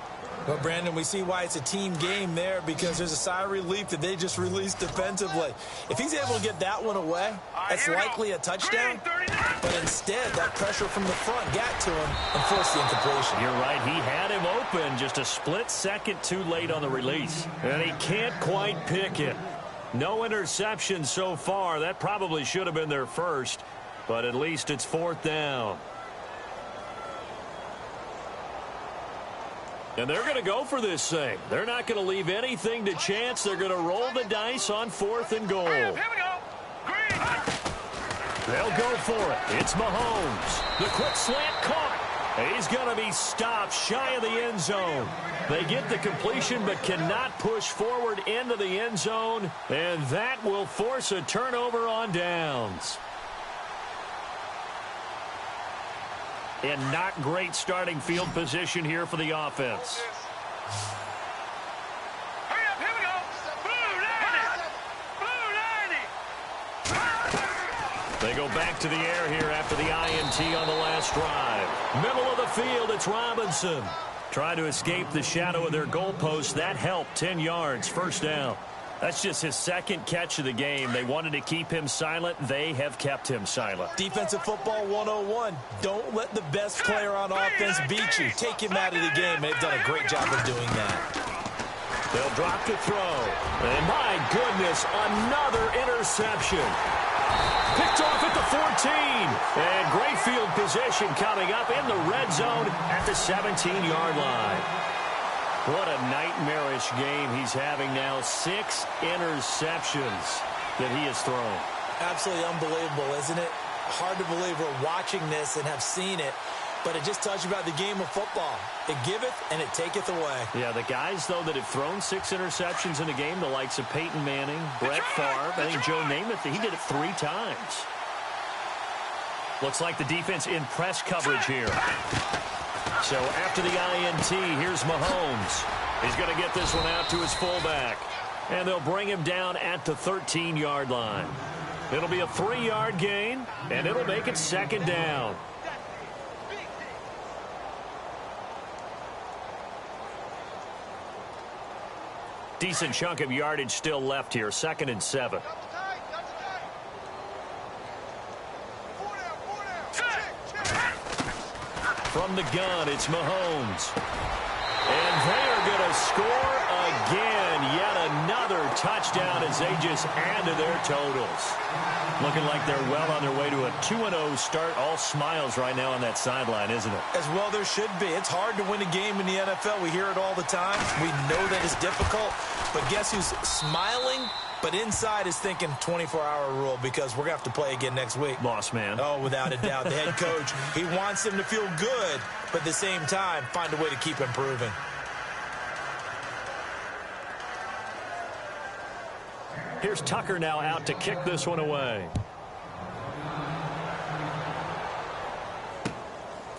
Well, Brandon, we see why it's a team game there, because there's a sigh of relief that they just released defensively. If he's able to get that one away, that's likely a touchdown. But instead, that pressure from the front got to him and forced the incompletion. You're right. He had him open, just a split second too late on the release. And he can't quite pick it. No interception so far. That probably should have been their first, but at least it's 4th down. And they're going to go for this thing. They're not going to leave anything to chance. They're going to roll the dice on 4th and goal. Here we go. Green. They'll go for it. It's Mahomes. The quick slant caught. He's going to be stopped shy of the end zone. They get the completion but cannot push forward into the end zone, and that will force a turnover on downs. And not great starting field position here for the offense. Hurry up, here we go. Blue 90. They go back to the air here after the INT on the last drive. Middle of the field, it's Robinson. Trying to escape the shadow of their goalpost. That helped. 10 yards, 1st down. That's just his 2nd catch of the game. They wanted to keep him silent. They have kept him silent. Defensive football 101. Don't let the best player on offense beat you. Take him out of the game. They've done a great job of doing that. They'll drop to throw. And my goodness, another interception. Picked off at the 14. And great field position coming up in the red zone at the 17-yard line. What a nightmarish game he's having now. 6 interceptions that he has thrown. Absolutely unbelievable, isn't it? Hard to believe we're watching this and have seen it, but it just tells you about the game of football. It giveth and it taketh away. Yeah, the guys, though, that have thrown 6 interceptions in a game, the likes of Peyton Manning, Brett Favre, I think Joe Namath, he did it 3 times. Looks like the defense in press coverage here. So after the INT, here's Mahomes. He's going to get this one out to his fullback. And they'll bring him down at the 13-yard line. It'll be a 3-yard gain, and it'll make it 2nd down. Decent chunk of yardage still left here. 2nd and 7. From the gun, it's Mahomes. And they are going to score again. Yet another touchdown as they just add to their totals. Looking like they're well on their way to a 2-0 start. All smiles right now on that sideline, isn't it? As well there should be. It's hard to win a game in the NFL. We hear it all the time. We know that it's difficult. But guess who's smiling? But inside is thinking 24-hour rule, because we're going to have to play again next week. Boss man. Oh, without a doubt. The head coach, he wants them to feel good, but at the same time, find a way to keep improving. Here's Tucker now out to kick this one away.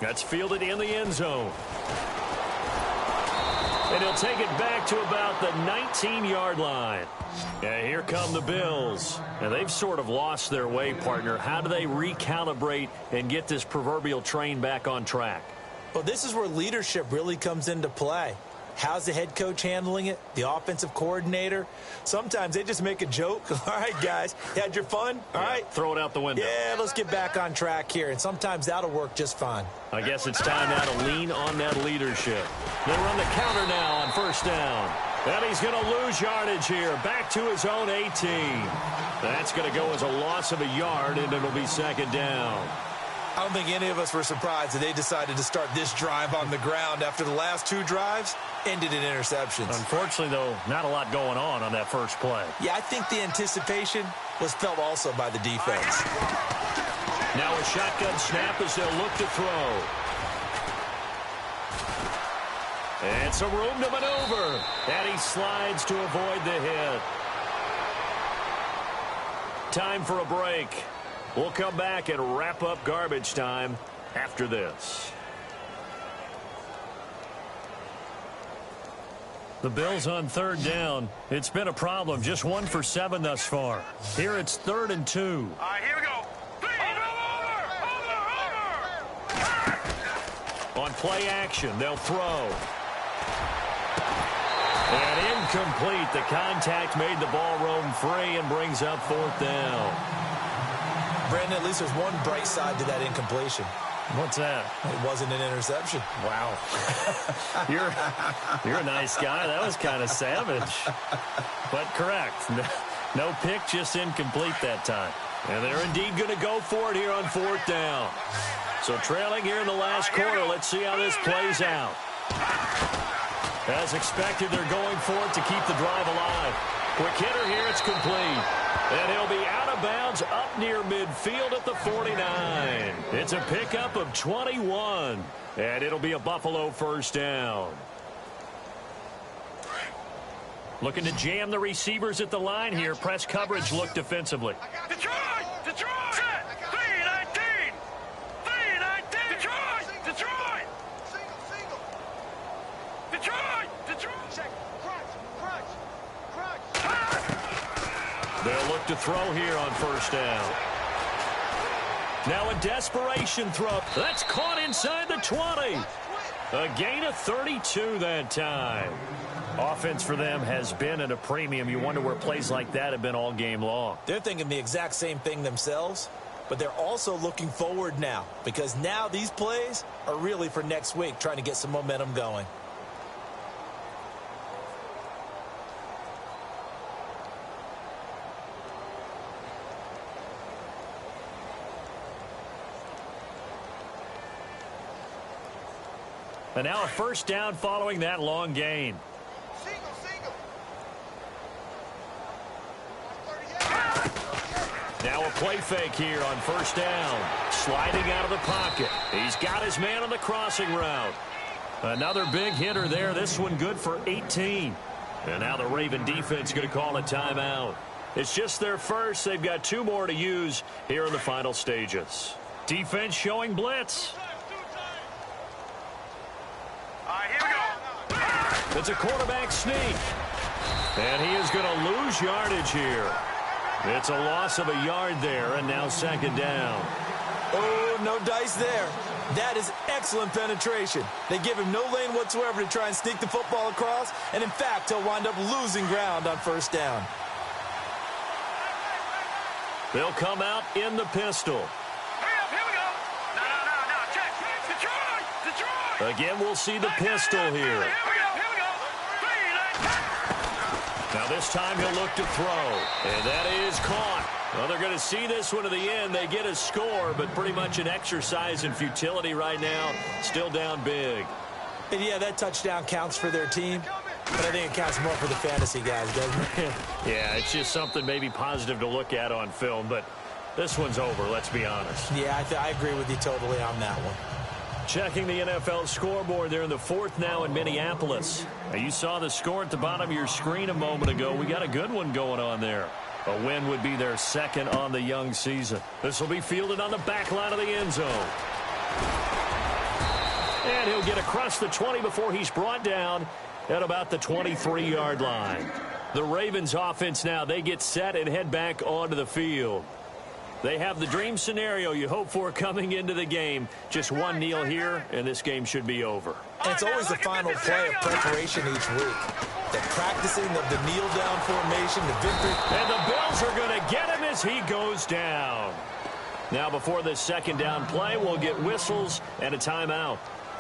That's fielded in the end zone. And he'll take it back to about the 19-yard line. And here come the Bills. And they've sort of lost their way, partner. How do they recalibrate and get this proverbial train back on track? Well, this is where leadership really comes into play. How's the head coach handling it? The offensive coordinator? Sometimes they just make a joke. All right, guys, you had your fun? All right. Throw it out the window. Yeah, let's get back on track here, and sometimes that'll work just fine. I guess it's time now to lean on that leadership. They run the counter now on first down. And he's going to lose yardage here. Back to his own 18. That's going to go as a loss of a yard, and it'll be second down. I don't think any of us were surprised that they decided to start this drive on the ground after the last two drives ended in interceptions. Unfortunately, though, not a lot going on that first play. Yeah, I think the anticipation was felt also by the defense. Now a shotgun snap as they'll look to throw. And some room to maneuver. And he slides to avoid the hit. Time for a break. We'll come back and wrap up garbage time after this. The Bills on third down. It's been a problem. Just 1 for 7 thus far. Here it's 3rd and 2. All right, here we go. On play action, they'll throw. And incomplete. The contact made the ball roam free and brings up 4th down. Brandon, at least there's one bright side to that incompletion. What's that? It wasn't an interception. Wow. You're a nice guy. That was kind of savage. But correct. No pick, just incomplete that time. And they're indeed going to go for it here on 4th down. So trailing here in the last quarter. Let's see how this plays out. As expected, they're going for it to keep the drive alive. Quick hitter here, it's complete. And he'll be out of bounds up near midfield at the 49. It's a pickup of 21. And it'll be a Buffalo first down. Looking to jam the receivers at the line here. Press coverage look defensively. Detroit! Detroit! Set! 3-19! 3-19! Detroit! Detroit! Single! Detroit! Detroit! Check. Crunch! They'll look to throw here on first down. Now a desperation throw. That's caught inside the 20. A gain of 32 that time. Offense for them has been at a premium. You wonder where plays like that have been all game long. They're thinking the exact same thing themselves, but they're also looking forward now because now these plays are really for next week, trying to get some momentum going. And now a first down following that long gain. Single! Now a play fake here on first down. Sliding out of the pocket. He's got his man on the crossing route. Another big hitter there. This one good for 18. And now the Raven defense going to call a timeout. It's just their first. They've got 2 more to use here in the final stages. Defense showing blitz. It's a quarterback sneak. And he is going to lose yardage here. It's a loss of a yard there, and now second down. Oh, no dice there. That is excellent penetration. They give him no lane whatsoever to try and sneak the football across, and in fact, he'll wind up losing ground on first down. They'll come out in the pistol. Here we go. No. Check. Detroit. Again, we'll see the pistol here. Here we go. Now this time he'll look to throw. And that is caught. Well, they're going to see this one to the end. They get a score, but pretty much an exercise in futility right now. Still down big. And yeah, that touchdown counts for their team, but I think it counts more for the fantasy guys, doesn't it? Yeah, it's just something maybe positive to look at on film, but this one's over, let's be honest. Yeah, I agree with you totally on that one. Checking the NFL scoreboard, they're in the 4th now in Minneapolis. Now, you saw the score at the bottom of your screen a moment ago. We got a good one going on there. A win would be their 2nd on the young season. This will be fielded on the back line of the end zone. And he'll get across the 20 before he's brought down at about the 23-yard line. The Ravens offense now, they get set and head back onto the field. They have the dream scenario you hope for coming into the game. Just one kneel here, and this game should be over. And it's always the final play of preparation each week. The practicing of the kneel-down formation, the victory. And the Bills are going to get him as he goes down. Now, before this second down play, we'll get whistles and a timeout.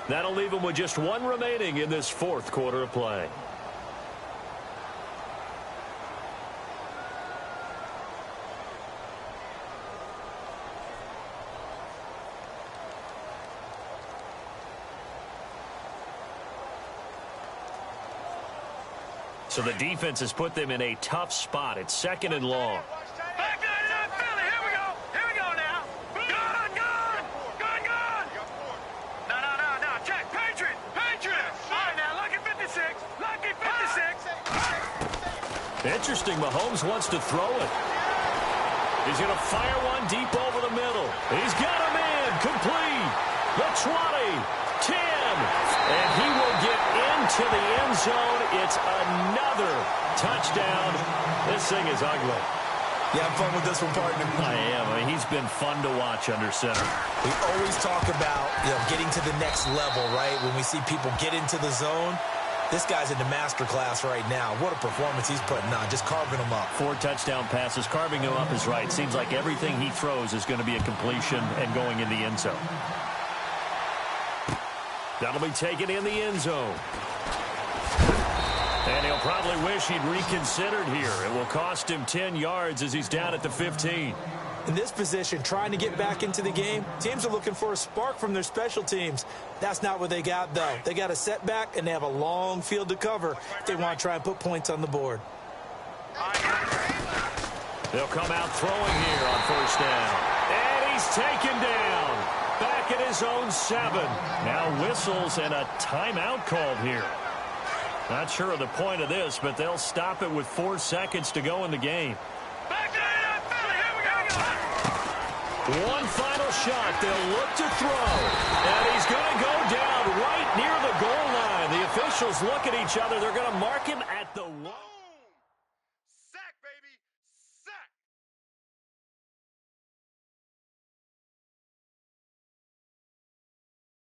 That'll leave him with just one remaining in this fourth quarter of play. So the defense has put them in a tough spot. It's second and long. Back to the Philly. Here we go. Here we go now. Good. No. Check. Patriots. All right, now, lucky 56. Lucky 56. Interesting. Mahomes wants to throw it. He's going to fire one deep over the middle. He's got him in. Complete. The 20. 10. And he will get into the end zone. It's another touchdown. This thing is ugly. Yeah, I'm fun with this one, partner. I am. I mean, he's been fun to watch under center. We always talk about, getting to the next level, right? When we see people get into the zone, this guy's in the master class right now. What a performance he's putting on, just carving them up. 4 touchdown passes. Carving him up is right. Seems like everything he throws is going to be a completion and going in the end zone. That'll be taken in the end zone. And he'll probably wish he'd reconsidered here. It will cost him 10 yards as he's down at the 15. In this position, trying to get back into the game, teams are looking for a spark from their special teams. That's not what they got, though. They got a setback, and they have a long field to cover if they want to try and put points on the board. They'll come out throwing here on first down. And he's taken down. Back at his own 7. Now whistles and a timeout called here. Not sure of the point of this, but they'll stop it with 4 seconds to go in the game. Back to the Philly. Here we go. One final shot. They'll look to throw. And he's going to go down right near the goal line. The officials look at each other. They're going to mark him at